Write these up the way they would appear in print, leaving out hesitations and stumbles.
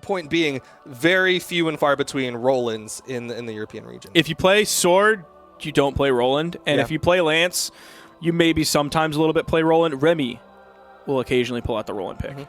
Point being, very few and far between Rolands in the European region. If you play Sword, you don't play Roland. And if you play Lance, you maybe sometimes a little bit play Roland. Remy will occasionally pull out the Roland pick.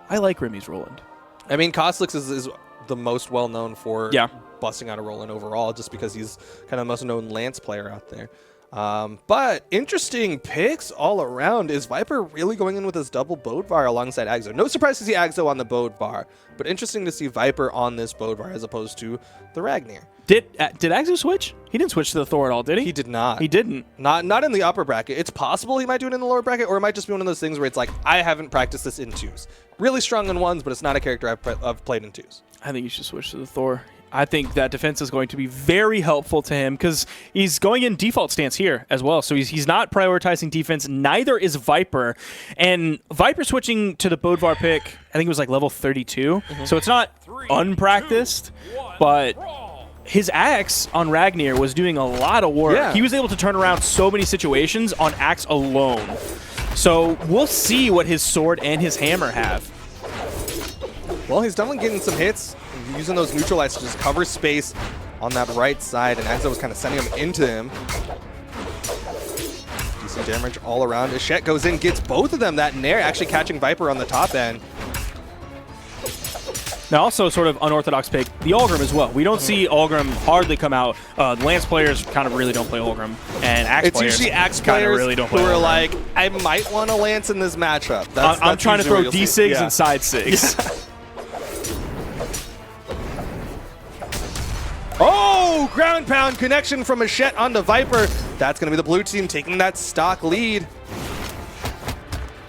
I like Remy's Roland. I mean, Kostlix is the most well-known for busting out a Roland overall, just because he's kind of the most known Lance player out there. But interesting picks all around. Is VipR really going in with his double Bodvar alongside Aggz0? No surprise to see Aggz0 on the Bodvar, but interesting to see VipR on this Bodvar as opposed to the Ragnir. Did Aggz0 switch? He didn't switch to the Thor at all, did he? He did not. He didn't. Not in the upper bracket. It's possible he might do it in the lower bracket, or it might just be one of those things where it's like, I haven't practiced this in 2s. Really strong in 1s, but it's not a character I've played in 2s. I think you should switch to the Thor. I think that defense is going to be very helpful to him because he's going in default stance here as well. So he's not prioritizing defense. Neither is VipR. And VipR switching to the Bodvar pick, I think it was like level 32. So it's not unpracticed, but his axe on Ragnir was doing a lot of work. Yeah. He was able to turn around so many situations on axe alone. So we'll see what his sword and his hammer have. Well, he's definitely getting some hits, using those neutralizers to just cover space on that right side, and Aggz0 was kind of sending him into him. Decent damage all around. Ishett goes in, gets both of them. That Nair actually catching VipR on the top end. Now, also sort of unorthodox pick, the Ulgrim as well. We don't see Ulgrim hardly come out. Lance players kind of really don't play Ulgrim, and Axe players It's usually Axe players really don't play who are Ulgrim. like, I might want to Lance in this matchup. I'm trying to throw D-Sigs and side Sigs. Yeah. Oh, ground pound connection from Ishett onto VipR. That's going to be the blue team taking that stock lead.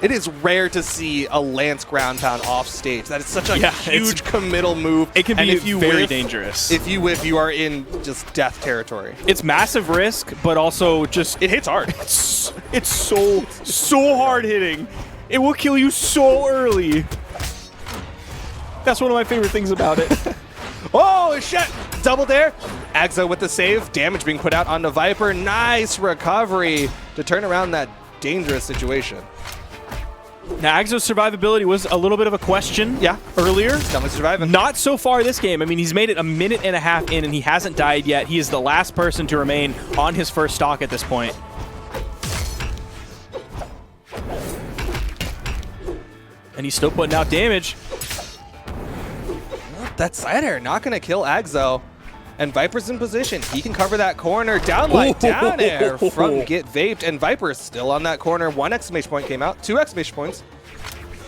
It is rare to see a Lance ground pound off stage. That is such a huge committal move. It can be very dangerous. If you whiff, you are in just death territory. It's massive risk, but also just It hits hard. it's so hard hitting. It will kill you so early. That's one of my favorite things about it. Oh, Ishett double there. Aggz0 with the save. Damage being put out onto VipR. Nice recovery to turn around that dangerous situation. Now, Aggz0's survivability was a little bit of a question earlier. Definitely surviving. Not so far this game. I mean, he's made it a minute and a half in, and he hasn't died yet. He is the last person to remain on his first stock at this point. And he's still putting out damage. That side air not going to kill Aggz0. And VipR's in position. He can cover that corner. Down light, down air from Get Vaped. And VipR is still on that corner. 1 exclamation point came out. 2 exclamation points.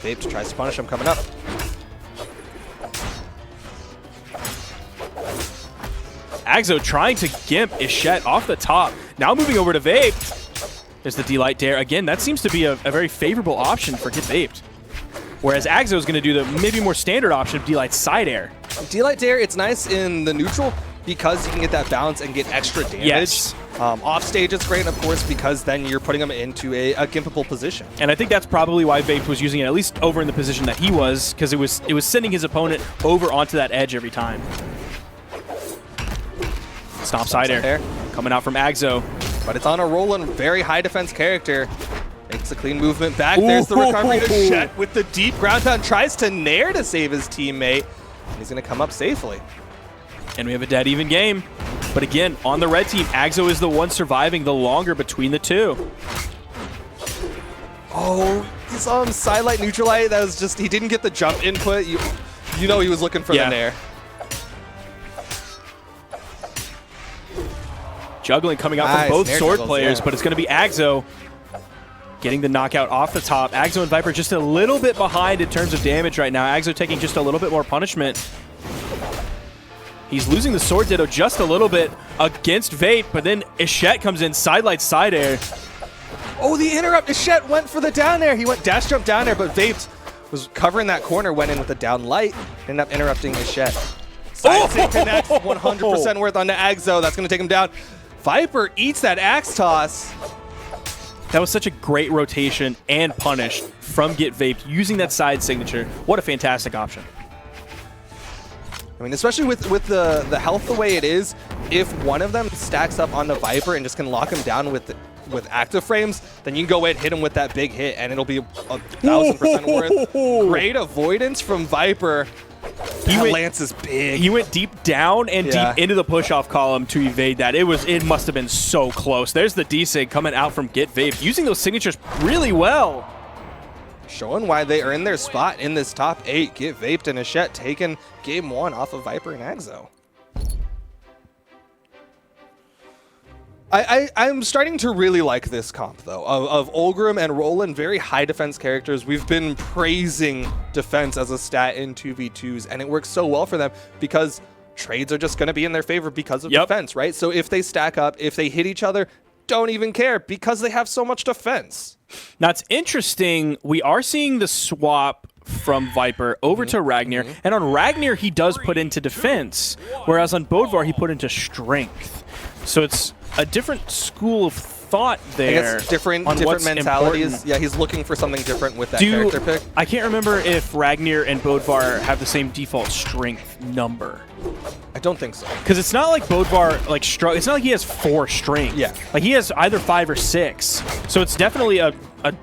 Vaped tries to punish him coming up. Aggz0 trying to gimp Ishett off the top. Now moving over to Vaped. There's the D-Light Dare. Again, that seems to be a very favorable option for Get Vaped. Whereas Aggz0 is going to do the maybe more standard option of D-Light Side Air. D-Light Dare, it's nice in the neutral because you can get that balance and get extra damage. Yes. Off stage, it's great, of course, because then you're putting them into a gimpable position. And I think that's probably why Vaped was using it, at least over in the position that he was, because it was sending his opponent over onto that edge every time. Stomp side air coming out from Aggz0. But it's on a Roland, very high defense character. Makes a clean movement back. There's the recovery. Ishett with the deep ground pound. Tries to Nair to save his teammate. And he's going to come up safely. And we have a dead even game. But again, on the red team, Aggz0 is the one surviving the longer between the two. Oh, you saw him sidelight, neutralight. That was just, he didn't get the jump input. You know he was looking for the Nair. Juggling coming out from both sword players, but it's going to be Aggz0 getting the knockout off the top. Aggz0 and VipR just a little bit behind in terms of damage right now. Aggz0 taking just a little bit more punishment. He's losing the sword ditto just a little bit against Vape, but then Ishett comes in, sidelight side air. Oh, the interrupt. Ishett went for the down air. He went dash jump down air, but Vape was covering that corner, went in with a down light, ended up interrupting Ishett. Side stick connects, 100% worth onto Aggz0. That's going to take him down. VipR eats that axe toss. That was such a great rotation and punish from Get Vaped using that side signature. What a fantastic option. I mean, especially with the health the way it is, if one of them stacks up on the VipR and just can lock him down with active frames, then you can go in, hit him with that big hit, and it'll be 1,000% worth. Great avoidance from VipR. Lance is big. He went deep down and deep into the push-off column to evade that. It must have been so close. There's the D-Sig coming out from Get Vaped, using those signatures really well. Showing why they earned their spot in this top 8. Get Vaped and Ishett taking game 1 off of VipR and Aggz0. I'm starting to really like this comp, though, of Olgrim and Roland, very high defense characters. We've been praising defense as a stat in 2v2s, and it works so well for them because trades are just going to be in their favor because of defense, right? So if they stack up, if they hit each other, don't even care because they have so much defense. Now, it's interesting. We are seeing the swap from VipR over to Ragnar, and on Ragnar, he does put into defense, whereas on Bodvar, he put into strength. So it's a different school of thought there. I guess different mentalities. Important. Yeah, he's looking for something different with that character pick. I can't remember if Ragnar and Bodvar have the same default strength number. I don't think so. Because it's not like Bodvar, like, it's not like he has 4 strength. Yeah. Like, he has either 5 or 6. So it's definitely a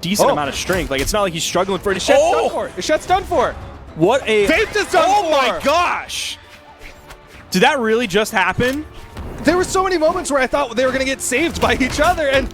decent amount of strength. Like, it's not like he's struggling for it. Ishett's done for. Ishett's done for. What a... Vaped is done for. Oh, my gosh. Did that really just happen? There were so many moments where I thought they were going to get saved by each other, and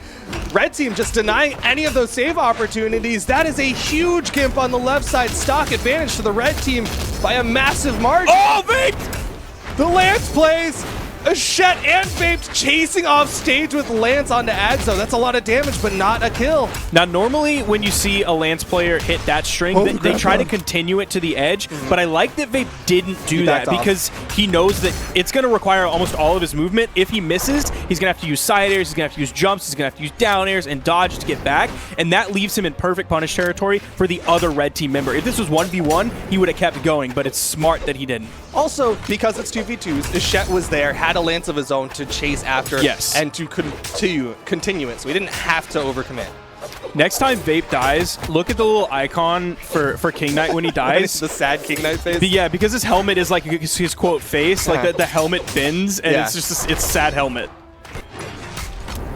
Red Team just denying any of those save opportunities. That is a huge gimp on the left side. Stock advantage to the Red Team by a massive margin. Oh, Vaped! The Lance plays. Ishett and Vaped chasing off stage with Lance onto Aggz0. That's a lot of damage, but not a kill. Now, normally when you see a Lance player hit that string, they try to continue it to the edge, but I like that Vape didn't do that because he knows that it's going to require almost all of his movement. If he misses, he's going to have to use side airs, he's going to have to use jumps, he's going to have to use down airs and dodge to get back, and that leaves him in perfect punish territory for the other Red Team member. If this was 1v1, he would have kept going, but it's smart that he didn't. Also, because it's 2v2s, Ishett was there, had a Lance of his own to chase after and to continue it, so he didn't have to overcommit. Next time Vape dies, look at the little icon for King Knight when he dies. The sad King Knight face? But yeah, because his helmet is like his quote face, like the helmet bends, and it's just it's sad helmet.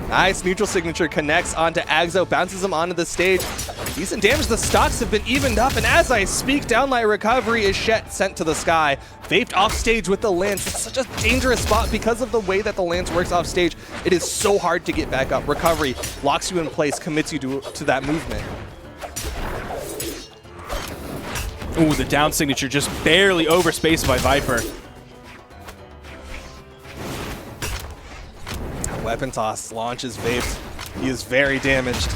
Nice neutral signature connects onto Aggz0, bounces him onto the stage. Decent damage. The stocks have been evened up, and as I speak, downlight recovery is Ishett sent to the sky. Vaped off stage with the Lance. It's such a dangerous spot because of the way that the Lance works off stage. It is so hard to get back up. Recovery locks you in place, commits you to that movement. Ooh, the down signature just barely overspaced by VipR. Weapon toss launches Vaped. He is very damaged.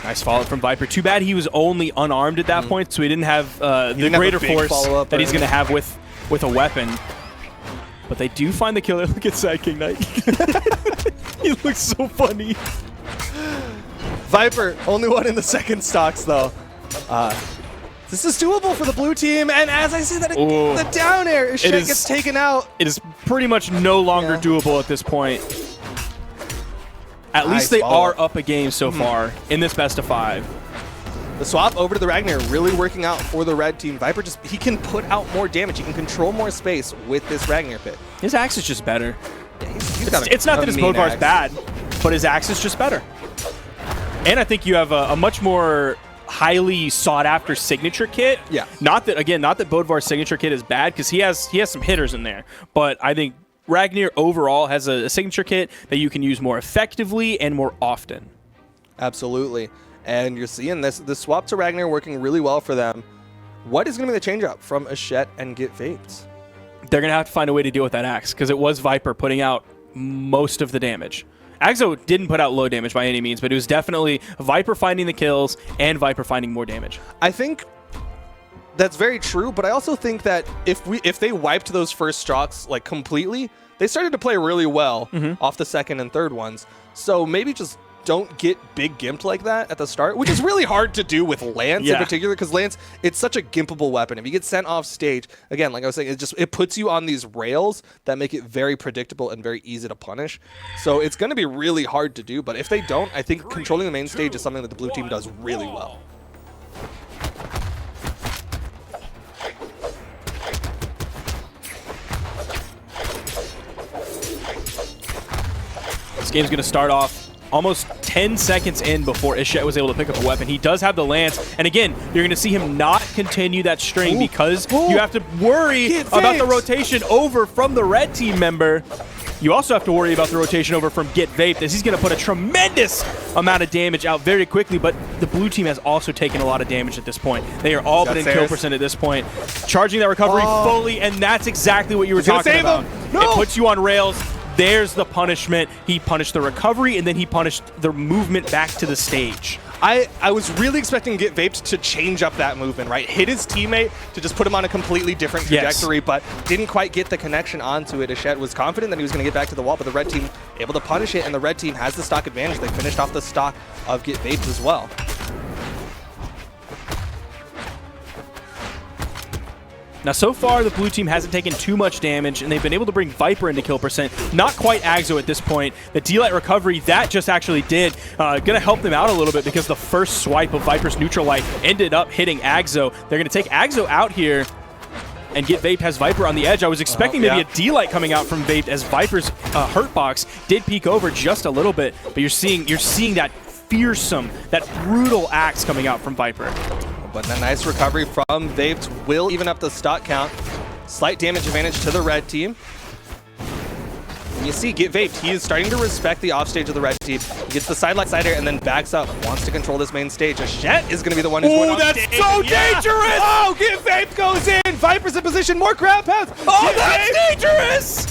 Nice follow-up from VipR. Too bad he was only unarmed at that point, so he didn't have the greater force that he's going to have with a weapon. But they do find the killer. Look at Sad King Knight. He looks so funny. VipR, only one in the second stocks, though. This is doable for the blue team, and as I say that, the down air, Ishett gets taken out. It is pretty much no longer doable at this point. At least they are up a game so far in this best of 5. The swap over to the Ragnar really working out for the red team. VipR he can put out more damage. He can control more space with this Ragnar pit. His axe is just better. Yeah, he's got it's not that his Bodvar's bad, but his axe is just better. And I think you have a much more highly sought after signature kit. Yeah. Not that Bodvar's signature kit is bad, because he has some hitters in there. But I think Ragnar overall has a signature kit that you can use more effectively and more often. Absolutely. And you're seeing this swap to Ragnar working really well for them. What is going to be the change up from Ishett and Get Vaped? They're going to have to find a way to deal with that axe, because it was VipR putting out most of the damage. Aggz0 didn't put out low damage by any means, but it was definitely VipR finding the kills and VipR finding more damage. I think that's very true, but I also think that if they wiped those first stocks like completely, they started to play really well off the second and third ones. So maybe just don't get big gimped like that at the start, which is really hard to do with Lance in particular, because Lance, it's such a gimpable weapon. If you get sent off stage, again, like I was saying, it puts you on these rails that make it very predictable and very easy to punish. So it's going to be really hard to do, but if they don't, I think controlling the main stage is something that the blue team does really well. This game's going to start off almost 10 seconds in before Ishett was able to pick up a weapon. He does have the lance, and again, you're going to see him not continue that string because you have to worry about the rotation over from the red team member. You also have to worry about the rotation over from Get Vaped, as he's going to put a tremendous amount of damage out very quickly, but the blue team has also taken a lot of damage at this point. They are all but in kill percent at this point. Charging that recovery fully, and that's exactly what you were talking about. No. It puts you on rails. There's the punishment. He punished the recovery, and then he punished the movement back to the stage. I was really expecting Get Vaped to change up that movement, right? Hit his teammate to just put him on a completely different trajectory, but didn't quite get the connection onto it. Ishett was confident that he was going to get back to the wall, but the red team able to punish it, and the red team has the stock advantage. They finished off the stock of Get Vaped as well. Now, so far, the blue team hasn't taken too much damage, and they've been able to bring VipR into kill percent. Not quite Aggz0 at this point. The D-Light recovery, that just actually did. Going to help them out a little bit because the first swipe of VipR's neutral light ended up hitting Aggz0. They're going to take Aggz0 out here, and Get Vaped has VipR on the edge. I was expecting maybe a D-Light coming out from Vaped as VipR's hurt box did peek over just a little bit, but you're seeing that fearsome, that brutal axe coming out from VipR. But a nice recovery from Vaped will even up the stock count. Slight damage advantage to the red team. And you see, Get Vaped, he is starting to respect the offstage of the red team. He gets the sidelight side air and then backs up, wants to control this main stage. Ishett is going to be the one who's going off that's stage. So dangerous! Oh, Get Vaped goes in! VipR's in position, more ground pounds! Oh, that's dangerous!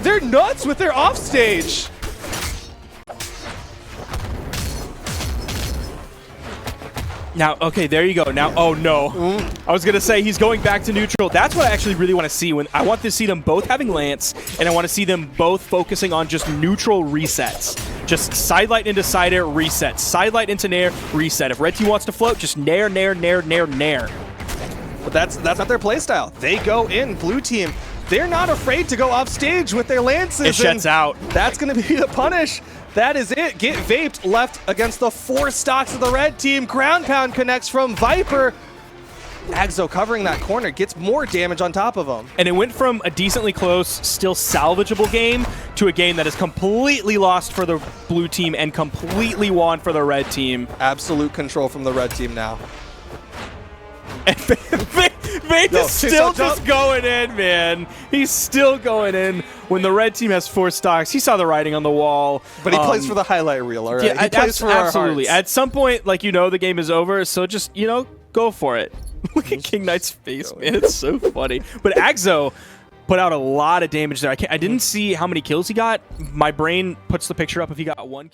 They're nuts with their offstage! Now, okay, there you go. Now, oh no. I was going to say he's going back to neutral. That's what I actually really want to see. I want to see them both having lance, and I want to see them both focusing on just neutral resets. Just sidelight into side air, reset. Sidelight into nair, reset. If red team wants to float, just nair, nair, nair, nair, nair. But that's not their playstyle. They go in. Blue team, they're not afraid to go off stage with their lances. Ishett's out. That's going to be the punish. That is it. Get Vaped left against the 4 stocks of the red team. Ground pound connects from VipR. Aggz0 covering that corner, gets more damage on top of him. And it went from a decently close, still salvageable game to a game that is completely lost for the blue team and completely won for the red team. Absolute control from the red team now. And Vaped is still just going in, man. He's still going in. When the red team has 4 stocks, he saw the writing on the wall. But he plays for the highlight reel, all right? Yeah, he plays for our absolutely. hearts. At some point, like, the game is over, so just, go for it. Look at King Knight's face, man. It's so funny. But Aggz0 put out a lot of damage there. I didn't see how many kills he got. My brain puts the picture up if he got 1 kill.